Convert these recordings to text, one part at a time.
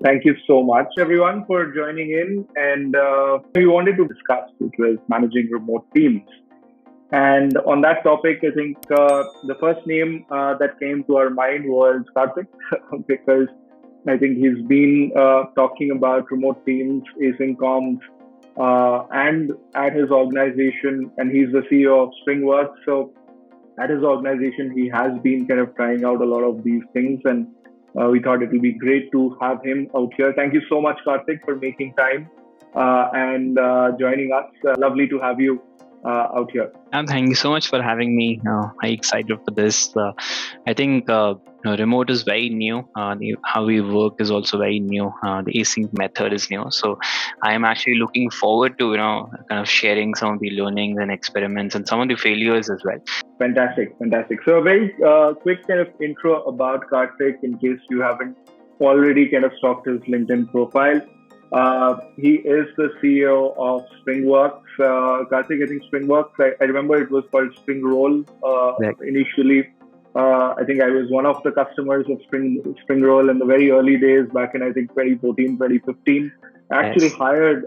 Thank you so much, everyone, for joining in. And we wanted to discuss, which was managing remote teams. And on that topic, I think the first name that came to our mind was Kartik, because I think he's been talking about remote teams, async comms, and at his organization, and he's the CEO of Springworks. So at his organization, he has been kind of trying out a lot of these things, and we thought it would be great to have him out here. Thank you so much, Kartik, for making time and joining us. Lovely to have you out here. Thank you so much for having me. I'm excited for this. I think remote is very new. How we work is also very new. The async method is new. So I am actually looking forward to kind of sharing some of the learnings and experiments and some of the failures as well. Fantastic. So a very quick kind of intro about Kartik in case you haven't already kind of stalked his LinkedIn profile. He is the CEO of Springworks. Kartik, I think Springworks, I remember it was called Springroll initially. I think I was one of the customers of Springroll in the very early days back in, I think, 2014, 2015. I actually hired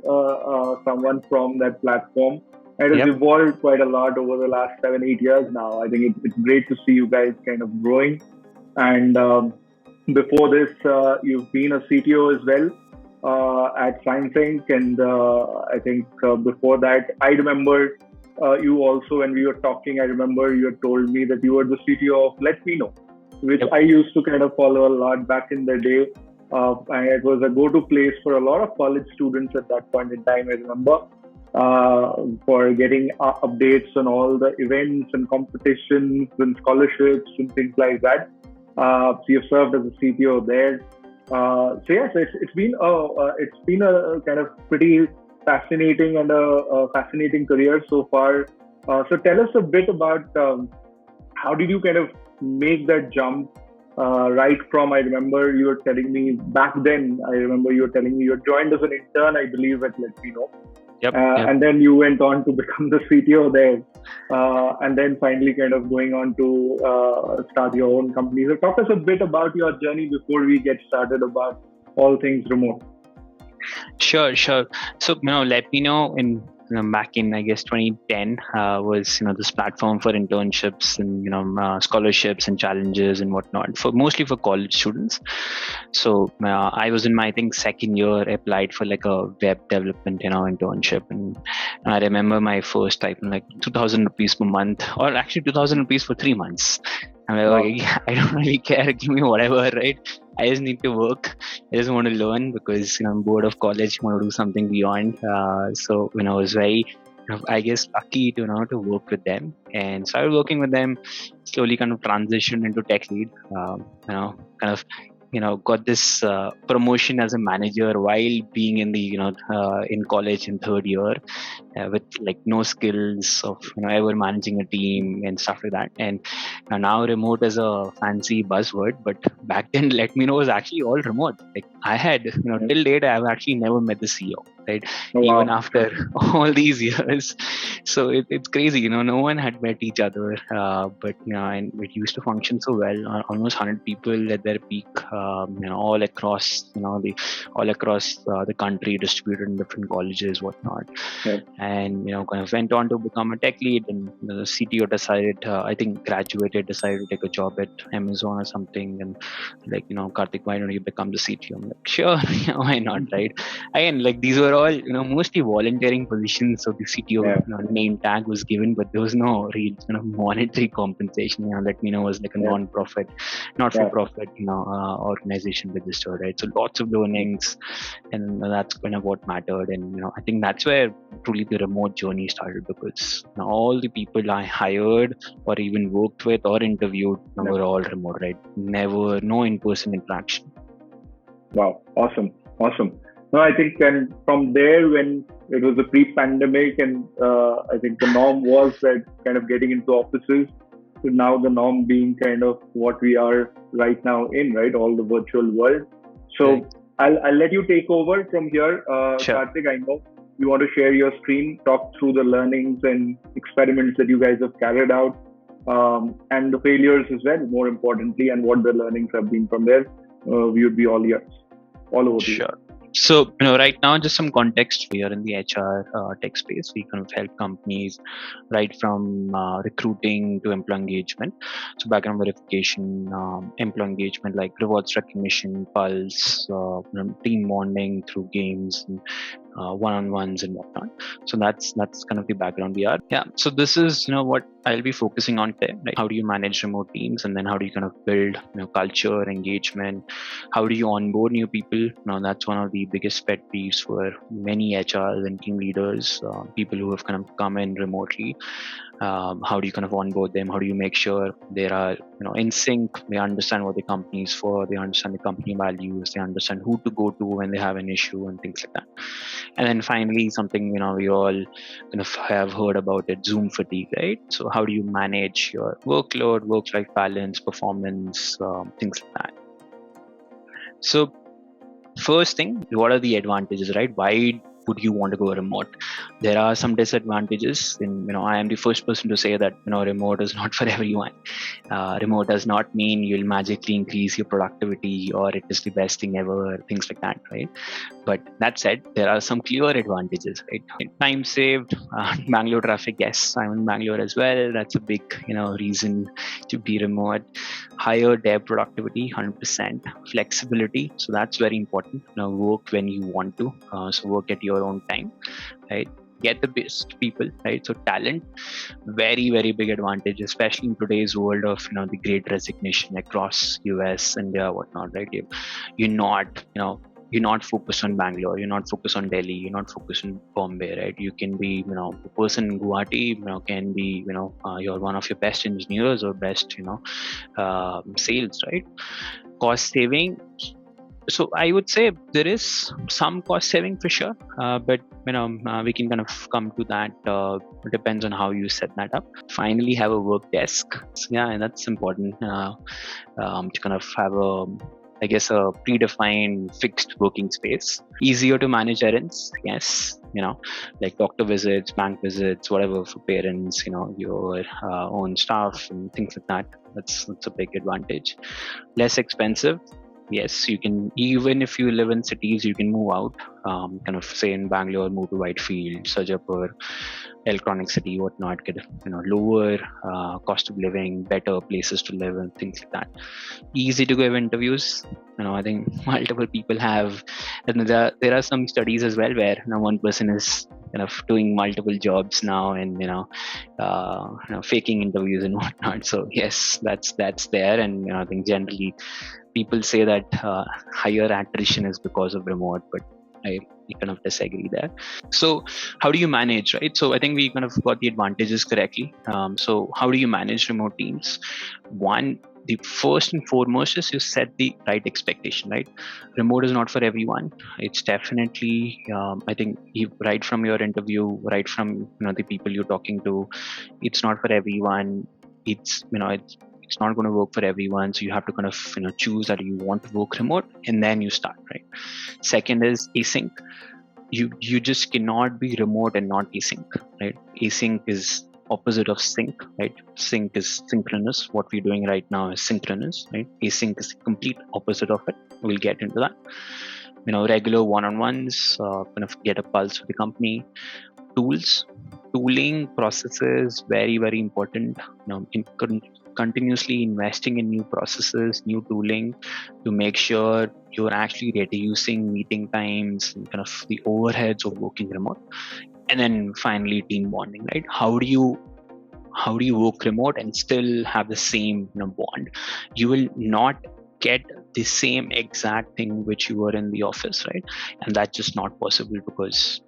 someone from that platform. It has evolved quite a lot over the last 7-8 years now. I think it's great to see you guys kind of growing. And before this, you've been a CTO as well. At ScienceInc, and I think before that, I remember you also, when we were talking, I remember you had told me that you were the CTO of Let Me Know, which I used to kind of follow a lot back in the day. And it was a go-to place for a lot of college students at that point in time, I remember, for getting updates on all the events and competitions and scholarships and things like that. So you've served as a CTO there. So yes, it's been a kind of pretty fascinating and a fascinating career so far. So tell us a bit about how did you kind of make that jump right from, I remember you were telling me back then, you had joined as an intern, I believe, at Let Me Know. And then you went on to become the CTO there, and then finally kind of going on to start your own company. So talk us a bit about your journey before we get started about all things remote. Sure. So Let Me Know back in, I guess, 2010 was this platform for internships and scholarships and challenges and whatnot, mostly for college students. So I was in my, I think, second year, applied for like a web development internship, and I remember my first type like 2,000 rupees per month, or actually 2,000 rupees for 3 months. I'm like, I don't really care, give me whatever, right? I just need to work. I just want to learn because I'm bored of college. I want to do something beyond. So when I was very, I guess, lucky to to work with them, and started working with them. Slowly, kind of transitioned into tech lead. Got this promotion as a manager while being in the in college in third year, with like no skills of ever managing a team and stuff like that. And now remote is a fancy buzzword, but back then Let Me Know was actually all remote. Like I had till date I've actually never met the CEO, right? Even after all these years. So it's crazy, no one had met each other, but and it used to function so well. Almost 100 people at their peak, all across the country, distributed in different colleges, whatnot. And kind of went on to become a tech lead, and the CTO decided, I think decided to take a job at Amazon or something, and like Kartik, why don't you become the CTO? I'm like, sure, why not, right? Again, like these were all mostly volunteering positions, so the CTO name tag was given, but there was no real monetary compensation. Let Me Know was like a non-profit, not-for-profit organization registered, right? So lots of learnings, and that's kind of what mattered. And I think that's where truly the remote journey started, because all the people I hired or even worked with or interviewed were all remote, right? No in-person interaction. Wow, awesome. No, I think, and from there, when it was a pre-pandemic, and I think the norm was that kind of getting into offices, to now the norm being kind of what we are right now in, right? All the virtual world. So I'll let you take over from here. Sure. Kartik, I know you want to share your screen, talk through the learnings and experiments that you guys have carried out, and the failures as well, more importantly, and what the learnings have been from there. We would be all ears. all over to you. Sure. So, right now, just some context. We are in the HR tech space. We kind of help companies right from recruiting to employee engagement. So, background verification, employee engagement like rewards recognition, pulse, team bonding through games, and, one-on-ones and whatnot. So that's kind of the background we are. Yeah. So this is what I'll be focusing on today. Like how do you manage remote teams, and then how do you kind of build culture, engagement? How do you onboard new people? Now that's one of the biggest pet peeves for many HRs and team leaders, people who have kind of come in remotely. How do you kind of onboard them? How do you make sure they are in sync? They understand what the company is for. They understand the company values. They understand who to go to when they have an issue and things like that. And then finally, something we all kind of have heard about it, Zoom fatigue, right? So how do you manage your workload, work-life balance, performance, things like that? So first thing, what are the advantages, right? Why would you want to go remote? There are some disadvantages, and I am the first person to say that remote is not for everyone. Remote does not mean you'll magically increase your productivity or it is the best thing ever, things like that, right? But that said, there are some clear advantages, right? Time saved, Bangalore traffic, yes, I'm in Bangalore as well. That's a big reason to be remote. Higher dev productivity, 100%. Flexibility, so that's very important. Work when you want to, so work at your own time, right? Get the best people, right? So talent, very very big advantage, especially in today's world of the great resignation across US, India, whatnot, right? You're not focused on Bangalore, you're not focused on Delhi, you're not focused on Bombay, right? You can be a person in Guwahati, can be you're one of your best engineers or best sales, right? Cost saving, so I would say there is some cost saving for sure, but we can kind of come to that. It depends on how you set that up. Finally, have a work desk. So, yeah, and that's important to kind of have a predefined fixed working space. Easier to manage errands, yes. Like doctor visits, bank visits, whatever for parents. Your own staff and things like that. That's a big advantage. Less expensive. Yes, you can, even if you live in cities, you can move out, kind of say in Bangalore, move to Whitefield, Sarjapur, electronic city, whatnot, get lower cost of living, better places to live and things like that. Easy to give interviews. I think multiple people have, and there are some studies as well where one person is kind of doing multiple jobs now and faking interviews and whatnot. So yes, that's there, and I think generally people say that higher attrition is because of remote, but I kind of disagree there. So how do you manage, right? So I think we kind of got the advantages correctly. So how do you manage remote teams? One, the first and foremost is you set the right expectation, right? Remote is not for everyone. It's definitely, I think, right from your interview, right from the people you're talking to, it's not for everyone. It's not going to work for everyone, so you have to kind of choose that you want to work remote, and then you start, right? Second is async. You just cannot be remote and not async, right? Async is opposite of sync, right? Sync is synchronous. What we're doing right now is synchronous, right? Async is the complete opposite of it. We'll get into that. Regular one-on-ones, kind of get a pulse of the company. Tooling, processes, very very important. Continuously investing in new processes, new tooling, to make sure you're actually reducing meeting times and kind of the overheads of working remote. And then finally, team bonding, right? How do you work remote and still have the same bond? You will not get the same exact thing which you were in the office, right? And that's just not possible, because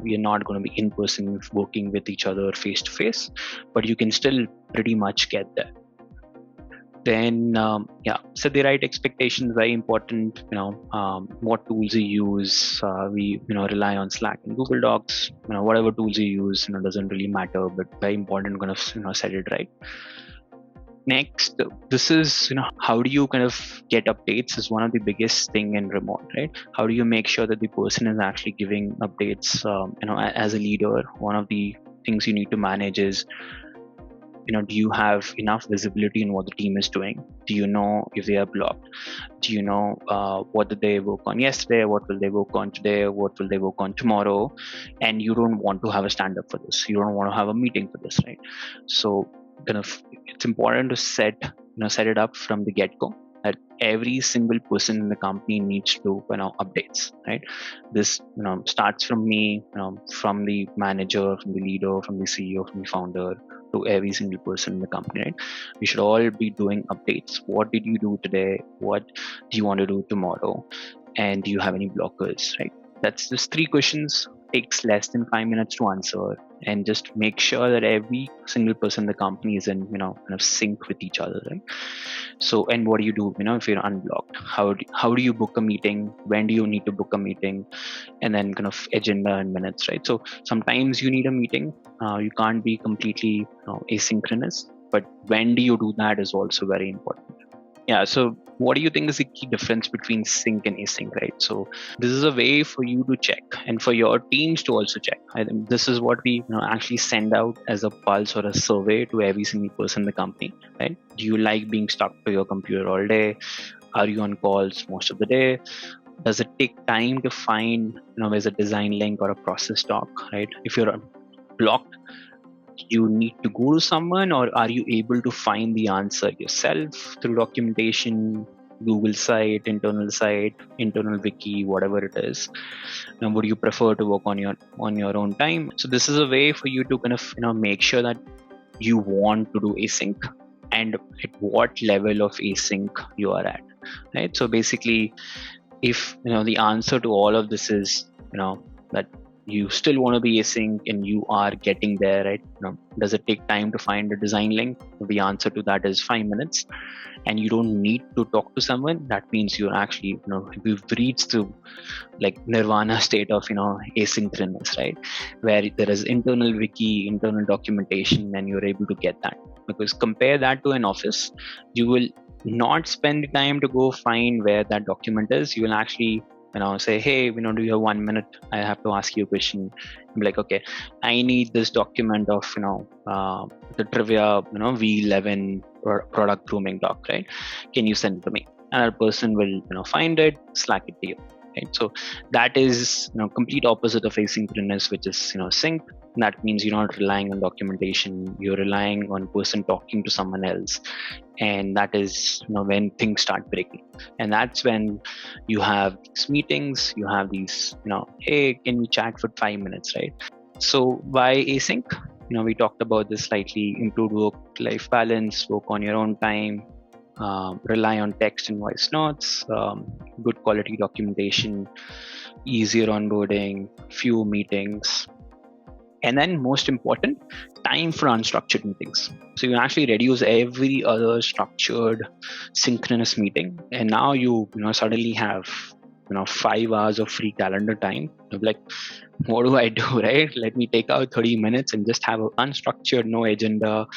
we are not going to be in person working with each other face to face, but you can still pretty much get there. Then set the right expectations, very important. What tools you use. We rely on Slack and Google Docs. Whatever tools you use doesn't really matter, but very important kind of set it right. Next, this is how do you kind of get updates is one of the biggest thing in remote, right? How do you make sure that the person is actually giving updates? As a leader, one of the things you need to manage is, do you have enough visibility in what the team is doing? Do you know if they are blocked? do you know what did they work on yesterday, what will they work on today, what will they work on tomorrow, and you don't want to have a stand up for this, you don't want to have a meeting for this, right? So kind of it's important to set it up from the get-go that every single person in the company needs to updates, right? This starts from me, from the manager, from the leader, from the CEO, from the founder, to every single person in the company, right? We should all be doing updates. What did you do today? What do you want to do tomorrow? And do you have any blockers, right? That's just 3 questions, takes less than 5 minutes to answer, and just make sure that every single person in the company is in kind of sync with each other, right? So, and what do you do if you're unblocked? How do you book a meeting? When do you need to book a meeting? And then kind of agenda and minutes, right? So sometimes you need a meeting, you can't be completely asynchronous, but when do you do that is also very important. Yeah, so what do you think is the key difference between sync and async, right? So this is a way for you to check and for your teams to also check. I think this is what we actually send out as a pulse or a survey to every single person in the company, right? Do you like being stuck to your computer all day? Are you on calls most of the day? Does it take time to find there's a design link or a process doc, right? If you're blocked, you need to go to someone, or are you able to find the answer yourself through documentation, Google site, internal wiki, whatever it is? And would you prefer to work on your own time? So this is a way for you to kind of make sure that you want to do async and at what level of async you are at, right? So basically, if the answer to all of this is that you still want to be async and you are getting there, right? Does it take time to find a design link? The answer to that is 5 minutes, and you don't need to talk to someone. That means you're actually we've reached to like nirvana state of asynchronous, right? Where there is internal wiki, internal documentation, and you're able to get that. Because compare that to an office, you will not spend the time to go find where that document is. You will actually say, hey, do you have 1 minute? I have to ask you a question. I'm like, okay, I need this document of the trivia V11 product grooming doc, right? Can you send it to me? And a person will find it, slack it to you, right? So that is complete opposite of asynchronous, which is sync. That means you're not relying on documentation, you're relying on person talking to someone else, and that is when things start breaking. And that's when you have these meetings, you have these hey, can we chat for 5 minutes, right? So why async? We talked about this slightly: improved work-life balance, work on your own time, rely on text and voice notes, good quality documentation, easier onboarding, few meetings, and then most important, time for unstructured meetings. So you actually reduce every other structured synchronous meeting, and now you suddenly have 5 hours of free calendar time. You're like, what do I do, right? Let me take out 30 minutes and just have an unstructured, no agenda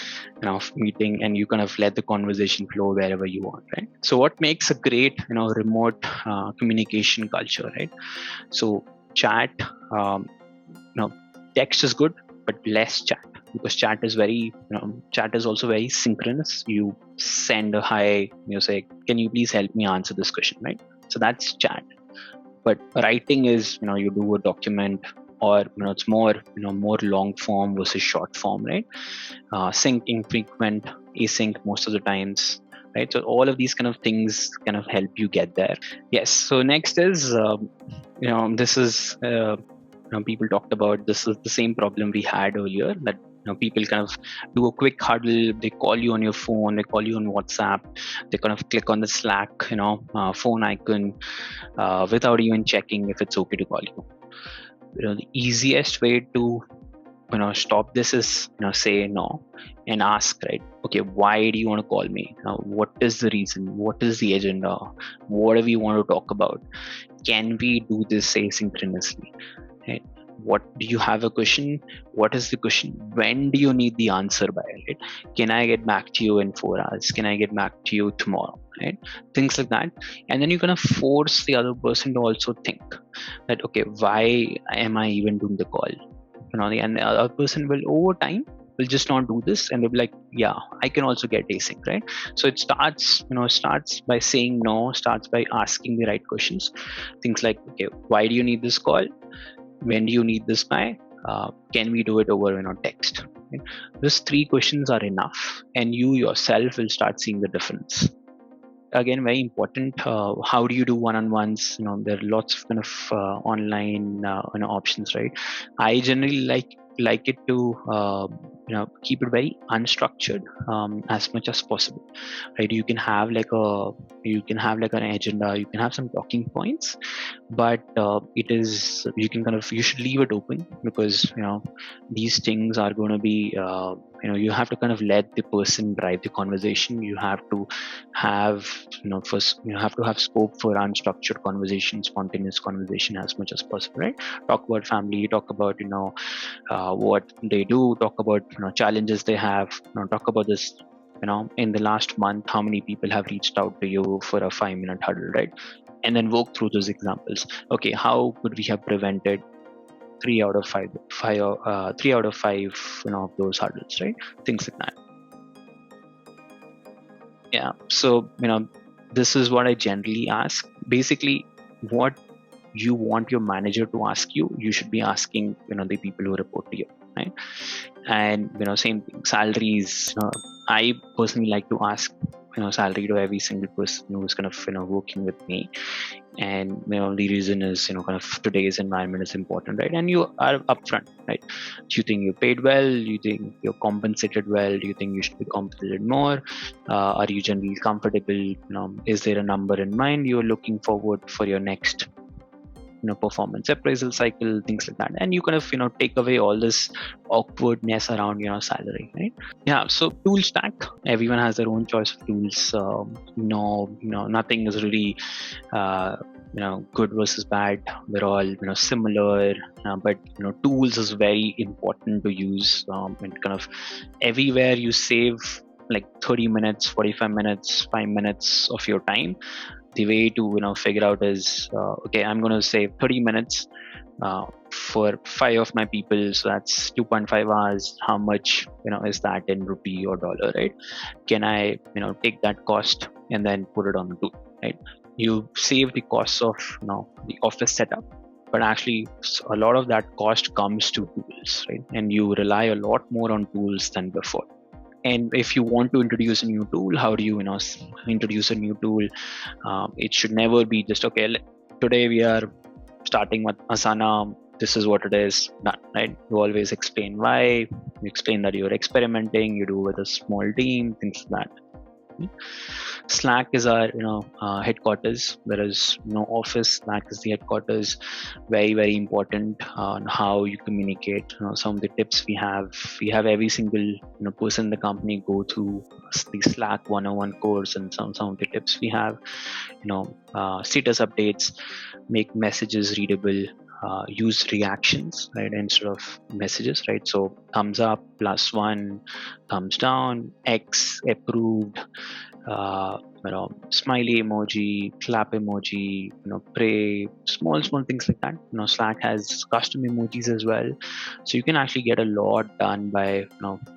meeting, and you kind of let the conversation flow wherever you want, right? So what makes a great remote communication culture, right? So chat, text is good, but less chat, because chat is also very synchronous. You send a hi, you say, can you please help me answer this question, right? So that's chat. But writing is you do a document, or it's more more long form versus short form, right? Sync infrequent, async most of the times, right? So all of these kind of things kind of help you get there. Yes. So next is this is people talked about, this is the same problem we had earlier, that people kind of do a quick huddle, they call you on your phone, they call you on WhatsApp, they kind of click on the Slack phone icon without even checking if it's okay to call you. The easiest way to stop this is say no and ask, right? Okay, why do you want to call me? What is the reason? What is the agenda? What do we want to talk about? Can we do this asynchronously? Right? What do you have a question? What is the question? When do you need the answer by? Right? Can I get back to you in 4 hours? Can I get back to you tomorrow? Right? Things like that. And then you kind of force the other person to also think that, okay, why am I even doing the call? And the other person will, over time, will just not do this, and they'll be like, yeah, I can also get async, right? So it starts by saying no, starts by asking the right questions. Things like, okay, why do you need this call? When do you need this by? Can we do it over text? Right? These three questions are enough, and you yourself will start seeing the difference. Again, very important. How do you do one-on-ones? There are lots of kind of online options, right? I generally like it to keep it very unstructured, as much as possible, right? You can have like an agenda, you can have some talking points, but you should leave it open, because these things are going to be you have to kind of let the person drive the conversation. You have to have first you have to have scope for unstructured conversation, spontaneous conversation as much as possible, right? Talk about family, talk about what they do, talk about challenges they have, talk about this, in the last month how many people have reached out to you for a 5-minute huddle, right? And then walk through those examples. Okay, how could we have prevented 3 out of 5 of those hurdles, right? Things like that. Yeah, so this is what I generally ask. Basically, what you want your manager to ask you, you should be asking the people who report to you, right? And same thing, salaries. I personally like to ask salary to every single person who's kind of working with me. And the reason is kind of today's environment is important, right? And you are upfront, right? Do you think you're paid well? Do you think you're compensated well? Do you think you should be compensated more? Are you generally comfortable? Is there a number in mind you're looking forward for your next performance appraisal cycle, things like that? And you kind of take away all this awkwardness around salary, right? Yeah, so tool stack, everyone has their own choice of tools. Nothing is really good versus bad. They're all similar, but tools is very important to use, and kind of everywhere you save like 30 minutes, 45 minutes, 5 minutes of your time. The way to figure out is okay, I'm going to save 30 minutes for 5 of my people, so that's 2.5 hours. How much is that in rupee or dollar, right? Can I take that cost and then put it on the tool, right? You save the costs of the office setup, but actually a lot of that cost comes to tools, right? And you rely a lot more on tools than before. And if you want to introduce a new tool, how do you introduce a new tool? It should never be just, okay, today we are starting with Asana, this is what it is, done, right? You always explain why, you explain that you're experimenting, you do with a small team, things like that. Slack is our headquarters. There is no office. Slack is the headquarters. Very, very important on how you communicate. Some of the tips we have every single person in the company go through the Slack 101 course, and some of the tips we have. Status updates, make messages readable. Use reactions, right, instead of messages, right? So thumbs up, +1, thumbs down, X, approved, smiley emoji, clap emoji, pray, small things like that. Slack has custom emojis as well, so you can actually get a lot done by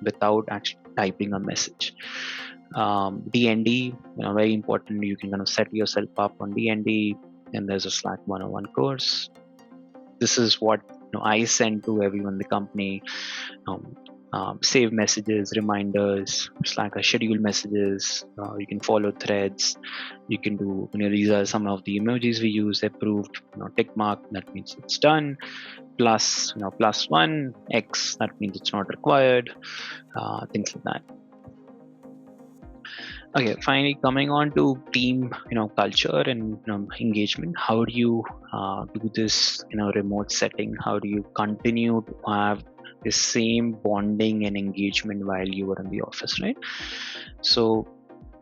without actually typing a message. DND, very important. You can kind of set yourself up on DND, and there's a Slack 101 course. This is what I send to everyone in the company. Save messages, reminders, Slack schedule messages. You can follow threads. You can do, these are some of the emojis we use. Approved, tick mark, that means it's done. Plus, +1, X, that means it's not required. Things like that. Okay, finally coming on to team, culture and engagement. How do you do this in a remote setting? How do you continue to have the same bonding and engagement while you were in the office, right? So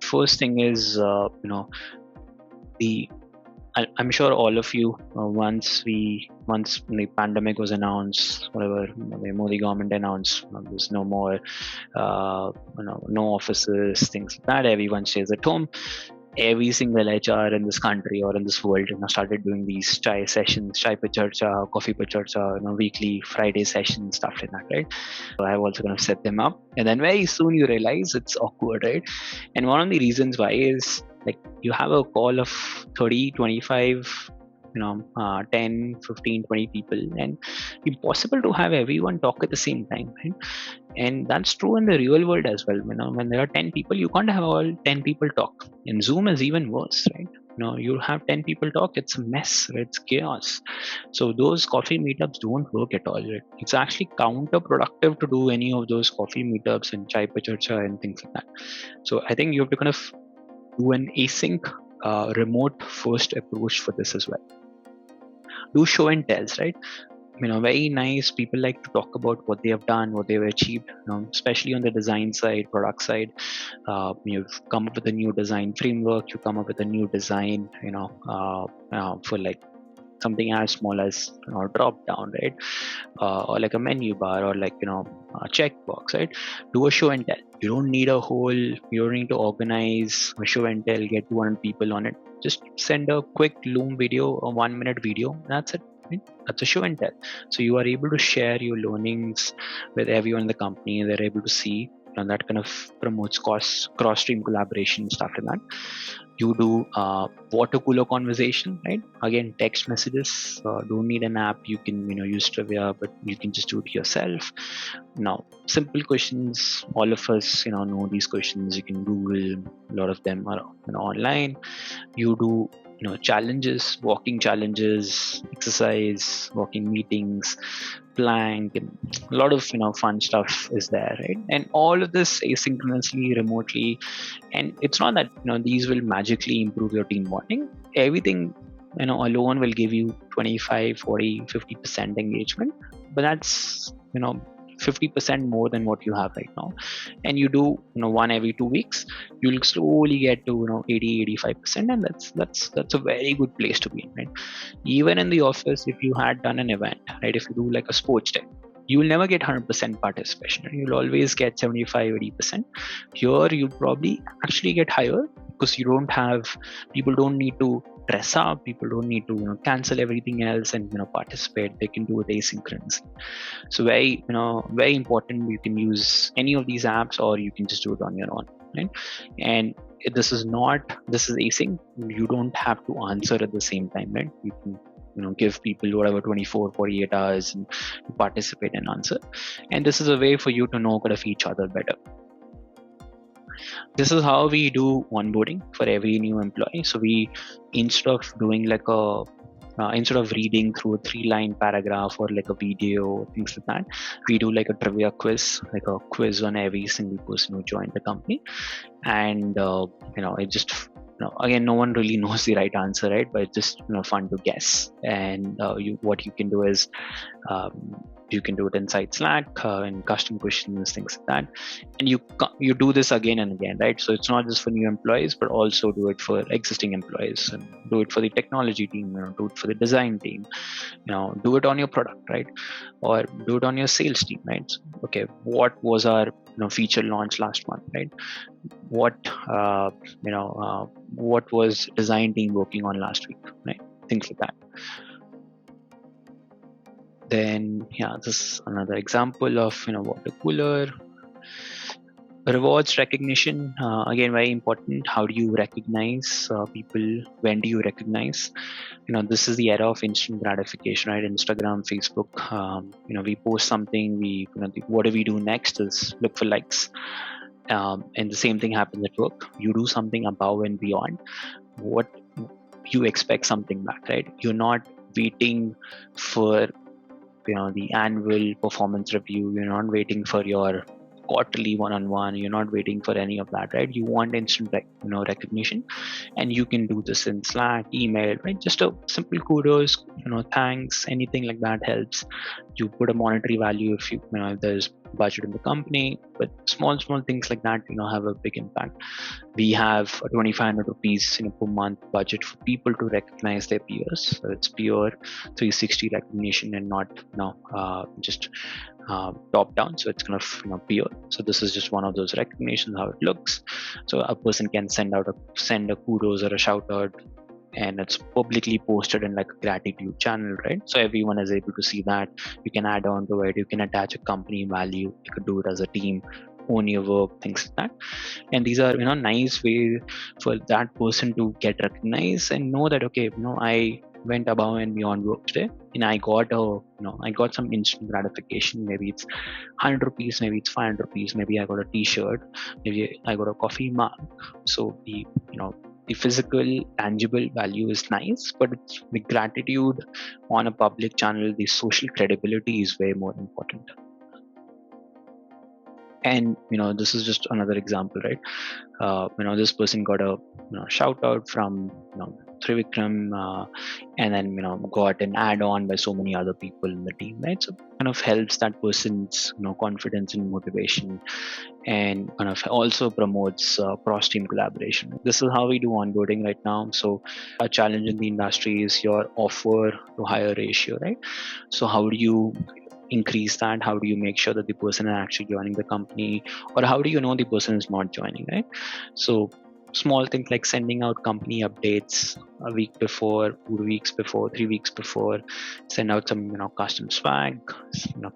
first thing is, I'm sure all of you, once the pandemic was announced, whatever, the Modi government announced, there's no more, no offices, things like that. Everyone stays at home. every single HR in this country or in this world, started doing these chai sessions, chai pe charcha, coffee pe charcha, weekly Friday sessions, stuff like that, right? So I've also kind of set them up, and then very soon you realize it's awkward, right? And one of the reasons why is like you have a call of 30, 25, 10, 15, 20 people, and impossible to have everyone talk at the same time, right? And that's true in the real world as well. When there are 10 people, you can't have all 10 people talk. In Zoom is even worse, right? You have 10 people talk, it's a mess, right? It's chaos. So those coffee meetups don't work at all, right? It's actually counterproductive to do any of those coffee meetups and chai pe charcha and things like that. So I think you have to kind of do an async remote first approach for this as well. Do show and tells, right? Very nice. People like to talk about what they have done, what they've achieved, especially on the design side, product side. You've come up with a new design framework, you come up with a new design, for like something as small as drop down, right? Or like a menu bar, or like a checkbox, right? Do a show and tell. You don't need you don't need to organize a show and tell, get 200 people on it. Just send a quick Loom video, a 1-minute video, that's it. Right? That's a show and tell. So you are able to share your learnings with everyone in the company. They're able to see, and that kind of promotes cross-stream collaboration, stuff like that. You do water cooler conversation, right? Again, text messages. Don't need an app. You can use Trivia, but you can just do it yourself. Now, simple questions. All of us know these questions. You can Google. A lot of them are online. You do challenges, walking challenges, exercise, walking meetings, plank, and a lot of fun stuff is there, right? And all of this asynchronously, remotely. And it's not that these will magically improve your team bonding. Everything alone will give you 25, 40, 50% engagement, but that's 50% more than what you have right now. And you do one every 2 weeks, you'll slowly get to 80, 85%, and that's a very good place to be in, right? Even in the office, if you had done an event, right, if you do like a sports day, you will never get 100% participation. You'll always get 75, 80%. Here you probably actually get higher, because people don't need to dress up, people don't need to cancel everything else and participate. They can do it asynchronously. So very very important. You can use any of these apps, or you can just do it on your own, right? And this is async. You don't have to answer at the same time, right? You can give people whatever 24, 48 hours and participate and answer. And this is a way for you to know kind of each other better. This is how we do onboarding for every new employee. So we, instead of doing like instead of reading through a 3-line paragraph or like a video, things like that, we do like a trivia quiz, like a quiz on every single person who joined the company. And it just again, no one really knows the right answer, right? But it's just fun to guess. And what you can do is you can do it inside Slack and custom questions, things like that. And you do this again and again, right? So it's not just for new employees, but also do it for existing employees, and do it for the technology team, do it for the design team, do it on your product, right? Or do it on your sales team, right? So, okay, what was our feature launch last month, right? What what was design team working on last week, right? Things like that. Then this is another example of water cooler. Rewards recognition, again, very important. How do you recognize people? When do you recognize? This is the era of instant gratification, right? Instagram, Facebook, we post something, what do we do next is look for likes. And the same thing happens at work. You do something above and beyond what you expect something back, right? You're not waiting for the annual performance review. You're not waiting for your quarterly one-on-one. You're not waiting for any of that, right? You want instant recognition, and you can do this in Slack, email, right? Just a simple kudos, thanks, anything like that helps. You put a monetary value if if there's budget in the company, but small things like that have a big impact. We have a 2,500 rupees per month budget for people to recognize their peers. So it's pure 360 recognition, and not just top down, so it's kind of peer. So this is just one of those recognitions how it looks. So a person can send a kudos or a shout out, and it's publicly posted in like a gratitude channel, right? So everyone is able to see that. You can add on to it, you can attach a company value, you could do it as a team, own your work, things like that. And these are nice way for that person to get recognized and know that, okay, I went above and beyond work today, and I got I got some instant gratification. Maybe it's 100 rupees, maybe it's 500 rupees, maybe I got a t-shirt, maybe I got a coffee mug. So the physical tangible value is nice, but it's the gratitude on a public channel, the social credibility is way more important. And this is just another example, right? This person got a shout out from Trivikram, and then got an add-on by so many other people in the team, right? So kind of helps that person's confidence and motivation, and kind of also promotes cross-team collaboration. This is how we do onboarding right now. So a challenge in the industry is your offer to hire ratio, right? So how do you increase that? How do you make sure that the person is actually joining the company, or how do you know the person is not joining, right? So small things like sending out company updates a week before, 2 weeks before, 3 weeks before, send out some custom swag,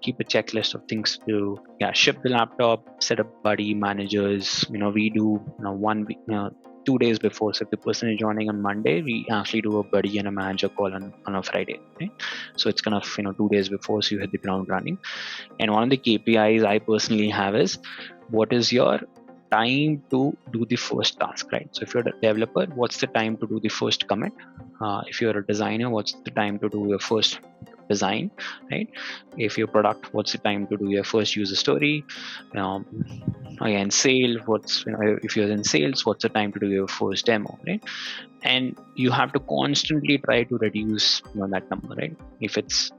keep a checklist of things to do. Ship the laptop, set up buddy managers. We do 1 week, 2 days before. So if the person is joining on Monday, we actually do a buddy and a manager call on a Friday, right? So it's kind of 2 days before, so you hit the ground running. And one of the KPIs I personally have is, what is your time to do the first task, right? So if you're a developer, what's the time to do the first commit? If you're a designer, what's the time to do your first design, right? If you're product, what's the time to do your first user story? Again, sale, if you're in sales, what's the time to do your first demo, right? And you have to constantly try to reduce that number, right? If it's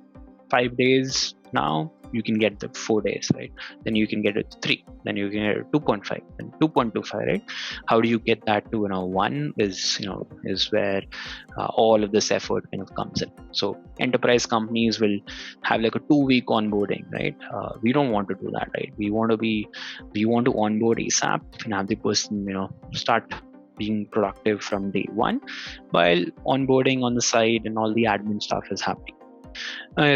5 days now, you can get the 4 days, right? Then you can get it 3, then you can get it 2.5, then 2.25, right? How do you get that to 1 is where all of this effort kind of comes in. So enterprise companies will have like a 2-week onboarding, right? We don't want to do that, right? We want to onboard ASAP and have the person start being productive from day 1, while onboarding on the side and all the admin stuff is happening.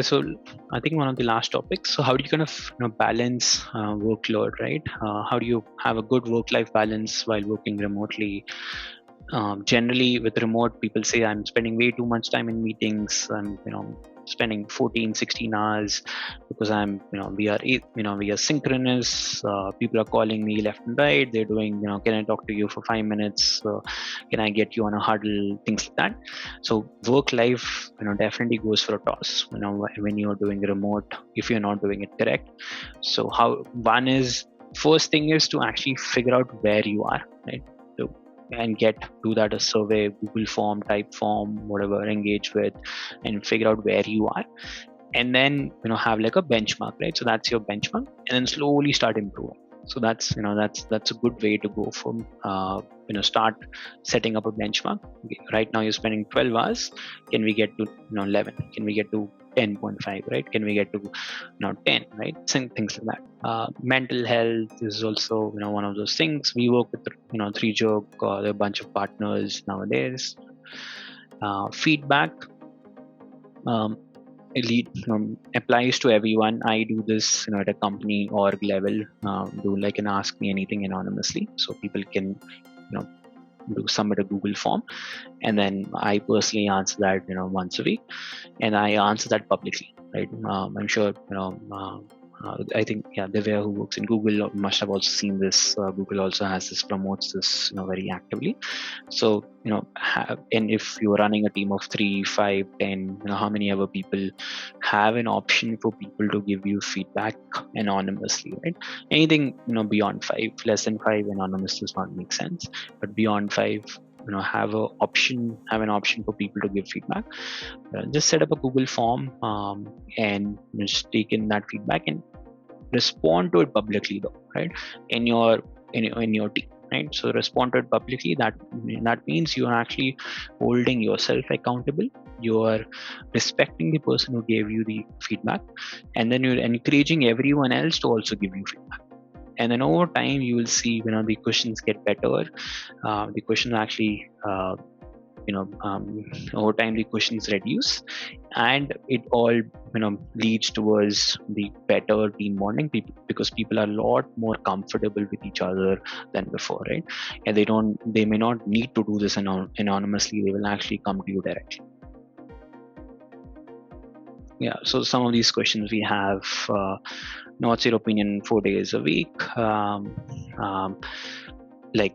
So I think one of the last topics. So how do you kind of balance workload, right? How do you have a good work-life balance while working remotely? Generally, with remote, people say I'm spending way too much time in meetings. I'm spending 14-16 hours because we are synchronous. People are calling me left and right. They're doing can I talk to you for 5 minutes? Can I get you on a huddle? Things like that. So work life definitely goes for a toss when you're doing remote, if you're not doing it correct. So first thing is to actually figure out where you are, right? And do that a survey, Google form, type form, whatever, engage with, and figure out where you are, and then have like a benchmark, right? So that's your benchmark, and then slowly start improving. So that's a good way to go from start setting up a benchmark. Okay, right now you're spending 12 hours. Can we get to 11? Can we get to 10.5, right? Can we get to 10, right? Things like that. Mental health is also one of those things. We work with 3Jog, there are a bunch of partners nowadays. Feedback applies to everyone. I do this at a company org level. Do like an ask me anything anonymously, so people can submit a Google form, and then I personally answer that once a week, and I answer that publicly, right? I'm sure I think Divya, who works in Google, must have also seen this. Google also promotes this very actively. So and if you're running a team of 3, 5, 10, how many other people, have an option for people to give you feedback anonymously, right? Anything beyond 5, less than 5, anonymous does not make sense, but beyond 5, have an option for people to give feedback. Just set up a Google form, and just take in that feedback and respond to it publicly, though, right? In your team, right? So respond to it publicly. That means you are actually holding yourself accountable. You are respecting the person who gave you the feedback, and then you're encouraging everyone else to also give you feedback. And then over time, you will see, the questions get better. The question actually, over time the questions reduce, and it all leads towards the better team bonding, because people are a lot more comfortable with each other than before, right? And they may not need to do this anonymously. They will actually come to you directly. Yeah, so some of these questions we have, what's your opinion 4 days a week, like,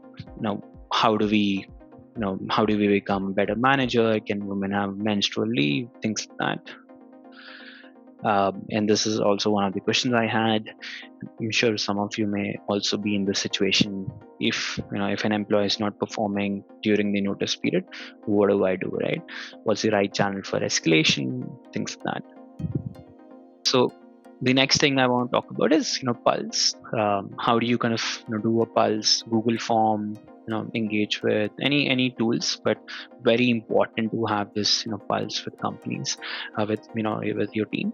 how do we become a better manager? Can women have menstrual leave? Things like that. And this is also one of the questions I had. I'm sure some of you may also be in this situation. If an employee is not performing during the notice period, what do I do, right? What's the right channel for escalation? Things like that. So the next thing I want to talk about is pulse. How do you kind of do a pulse? Google form, engage with any tools, but very important to have this pulse with companies, with your team.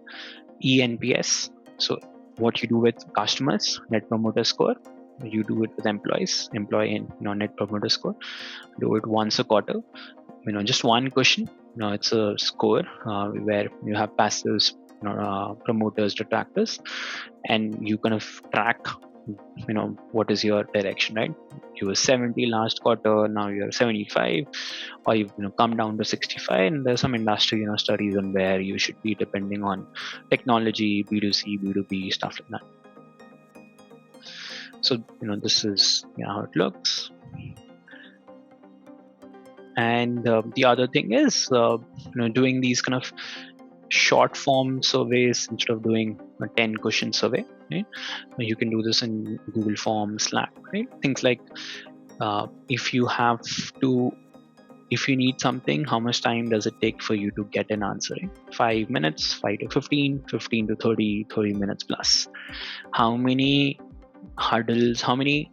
ENPS. So what you do with customers, Net Promoter Score. You do it with employee and Net Promoter Score. Do it once a quarter. Just one question. It's a score where you have passives, promoters, detractors, and you kind of track what is your direction, right? You were 70 last quarter, now you're 75, or you've come down to 65. And there's some industry studies on where you should be, depending on technology, B2C, B2B, stuff like that. So this is how it looks. And the other thing is doing these kind of short form surveys instead of doing a 10 question survey, right? You can do this in Google Forms, Slack, right? Things like if you need something, how much time does it take for you to get an answer, right? 5 minutes, 5 to 15, 15 to 30, 30 minutes plus. How many hurdles, how many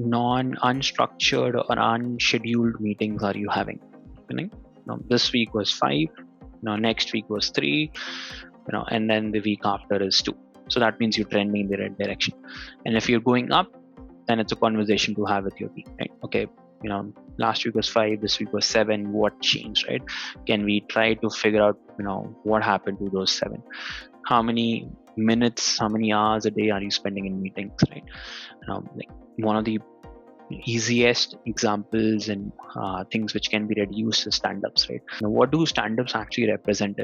unstructured or unscheduled meetings are you having? This week was 5, next week was 3, and then the week after is 2. So that means you're trending in the right direction. And if you're going up, then it's a conversation to have with your team, right? Okay, last week was 5, this week was 7. What changed, right? Can we try to figure out, what happened to those 7? How many minutes, how many hours a day are you spending in meetings, right? Like one of the easiest examples and things which can be reduced is stand-ups, right? What do stand-ups actually represent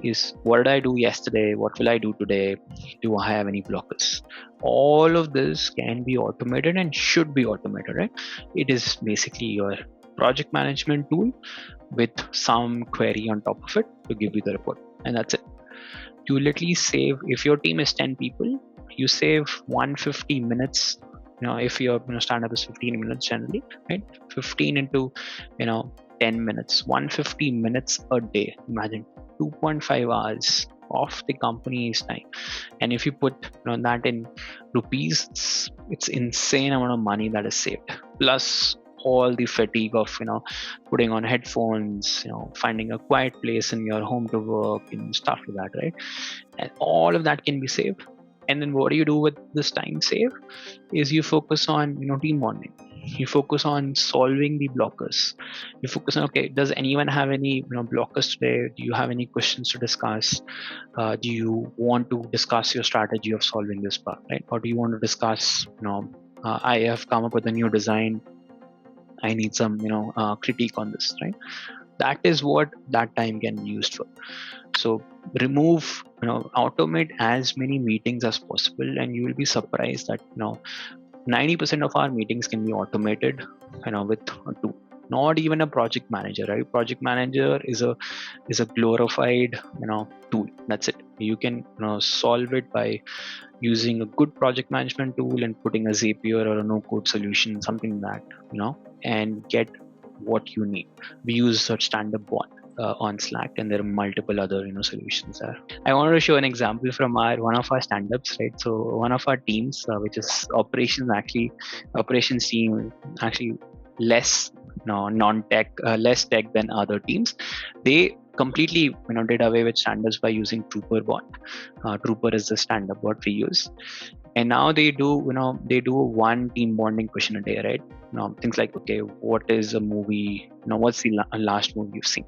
is what did I do yesterday? What will I do today? Do I have any blockers? All of this can be automated and should be automated, right? It is basically your project management tool with some query on top of it to give you the report, and that's it. You will at least save, if your team is 10 people, you save 150 minutes. If your stand-up is 15 minutes generally, right? 15 into 10 minutes, 150 minutes a day. Imagine 2.5 hours of the company's time. And if you put that in rupees, it's insane amount of money that is saved. Plus all the fatigue of putting on headphones, finding a quiet place in your home to work and stuff like that, right? And all of that can be saved. And then what do you do with this time save is you focus on team bonding. You focus on solving the blockers. You focus on, okay, does anyone have any blockers today? Do you have any questions to discuss? Do you want to discuss your strategy of solving this bug, right? Or do you want to discuss I have come up with a new design, I need some critique on this, right? That is what that time can be used for. So remove, automate as many meetings as possible, and you will be surprised that 90% of our meetings can be automated with a tool. Not even a project manager, right? Project manager is a glorified tool. That's it. You can solve it by using a good project management tool and putting a Zapier or a no-code solution, something like that, and get what you need. We use such stand-up bot. on Slack, and there are multiple other solutions there. I wanted to show an example from one of our stand-ups, right? So one of our teams, which is operations team, actually less non-tech, less tech than other teams. They completely did away with stand-ups by using Trooper bot. Trooper is the stand-up bot we use, and now they do one team bonding question a day, right? Things like, okay, what is a movie, what's the last movie you've seen?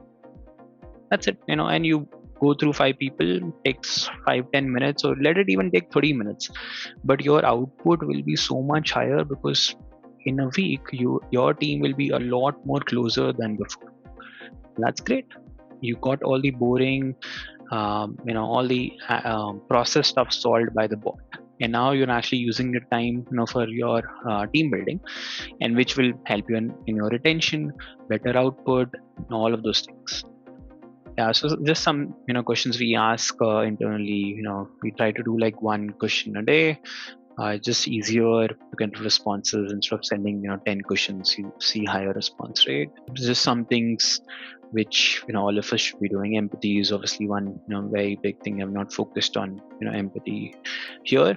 That's it. And you go through 5 people, takes 5-10 minutes, or let it even take 30 minutes, but your output will be so much higher, because in a week your team will be a lot more closer than before. That's great. You got all the boring all the process stuff solved by the bot, and now you're actually using the time for your team building, and which will help you in your retention, better output, all of those things. Yeah, so just some questions we ask internally. We try to do like one question a day. Just easier to get responses instead of sending 10 questions. You see higher response rate. Just some things which all of us should be doing. Empathy is obviously one very big thing. I'm not focused on empathy here,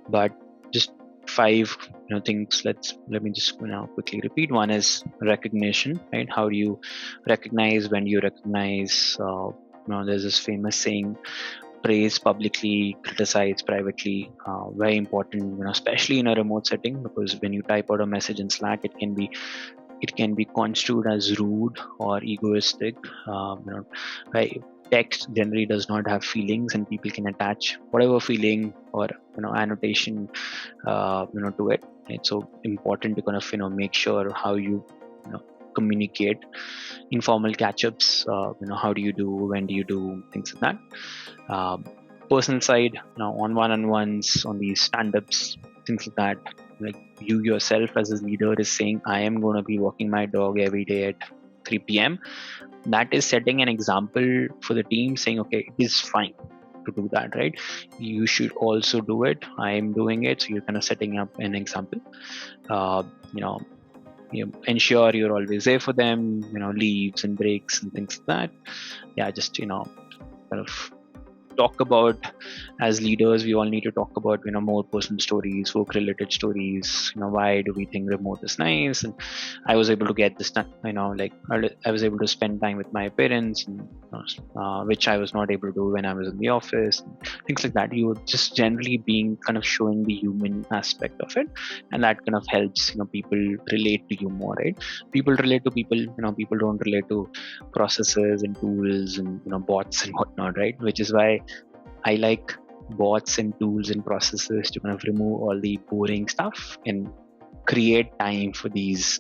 but just 5 things. Let me just quickly repeat. One is recognition, right? How do you recognize? When do you recognize? There's this famous saying, praise publicly, criticize privately. Very important, especially in a remote setting, because when you type out a message in Slack, it can be construed as rude or egoistic. Text generally does not have feelings, and people can attach whatever feeling or annotation to it. It's so important to kind of make sure how you communicate. Informal catch-ups, how do you do, when do you do, things like that. Personal side, on one-on-ones, on these stand-ups, things like that. Like you yourself as a leader is saying, I am going to be walking my dog every day at 3 p.m. That is setting an example for the team, saying, okay, it is fine to do that, right? You should also do it. I am doing it. So you're kind of setting up an example. You ensure you're always there for them, leaves and breaks and things like that. Yeah, just kind of talk about, as leaders, we all need to talk about more personal stories, work related stories. Why do we think remote is nice? And I was able to get this done, like I was able to spend time with my parents, and, which I was not able to do when I was in the office, things like that. You just generally being kind of showing the human aspect of it, and that kind of helps people relate to you more, right? People relate to people, people don't relate to processes and tools and bots and whatnot, right? Which is why I like bots and tools and processes to kind of remove all the boring stuff and create time for these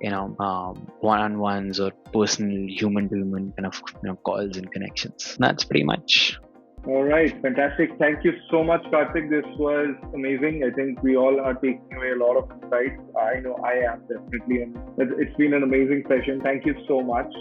one-on-ones or personal human-to-human kind of calls and connections. That's pretty much. All right, fantastic. Thank you so much, Kartik. This was amazing. I think we all are taking away a lot of insights. I know I am, definitely. And it's been an amazing session. Thank you so much.